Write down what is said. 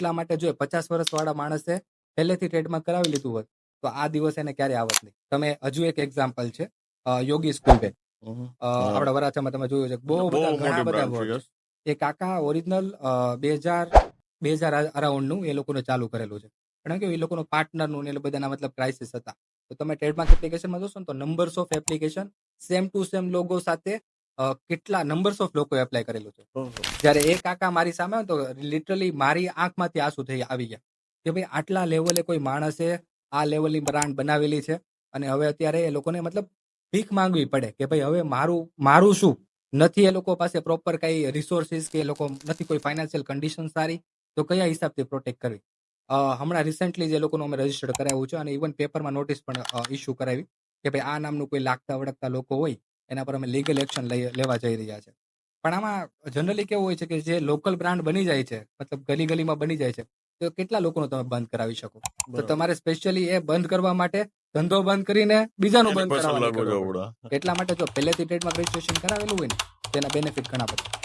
એટલા માટે જો 50 વર્ષવાળા માણસે પહેલેથી ટ્રેડમાર્ક કરાવી લીધું હોત તો આ દિવસ એને ક્યારે આવત નહીં. તમે હજુ એક એક્ઝામ્પલ છે યોગી સ્કૂલ બેગ. આપણા વરાછામાં તમે જોયું છે બહુ બધા ઘણા બધા બોર્ડ છે. એ કાકા ઓરિજિનલ 2000 અરાઉન્ડનું એ લોકોને ચાલુ કરેલું છે. કારણ કે એ લોકોનો પાર્ટનરનું ને એ બધાના મતલબ ક્રાઇસિસ હતા. તો તમે ટ્રેડમાર્ક એપ્લિકેશનમાં જોશો ને તો numbers of application same to same logo સાથે કેટલા નંબર્સ ઓફ લોકો એપ્લાય કરેલું છે. જ્યારે એ કાકા મારી સામે તો લિટરલી મારી આંખમાંથી આંસુ થઈ આવી ગયા કે ભાઈ આટલા લેવલે કોઈ માણસે આ લેવલની બ્રાન્ડ બનાવેલી છે અને હવે અત્યારે એ લોકોને મતલબ ભીખ માંગવી પડે કે ભાઈ હવે મારું શું નથી. એ લોકો પાસે પ્રોપર કઈ રિસોર્સિસ કે એ લોકો નથી કોઈ ફાઇનાન્શિયલ કન્ડિશન સારી તો કયા હિસાબથી પ્રોટેક્ટ કરવી. હમણાં રિસેન્ટલી જે લોકોનું અમે રજીસ્ટર્ડ કરાવ્યું છે અને ઇવન પેપરમાં નોટિસ પણ ઇસ્યુ કરાવી કે ભાઈ આ નામનું કોઈ લાગતા વળગતા લોકો હોય એના પર અમે લીગલ એક્શન લેવા જઈ રહ્યા છે. પણ આમાં જનરલી કેવું હોય છે કે જે લોકલ બ્રાન્ડ બની જાય છે મતલબ ગલી ગલીમાં બની જાય છે તો કેટલા લોકોનો તમે બંધ કરાવી શકો. તો તમારે સ્પેશિયલી એ બંધ કરવા માટે ધંધો બંધ કરીને બીજાનું બંધ કરાવવાની જરૂર પડે. એટલા માટે જો પહેલેથી ટ્રેડમાર્ક રજીસ્ટ્રેશન કરાવેલું હોય ને તેના બેનિફિટ ઘણા બધા.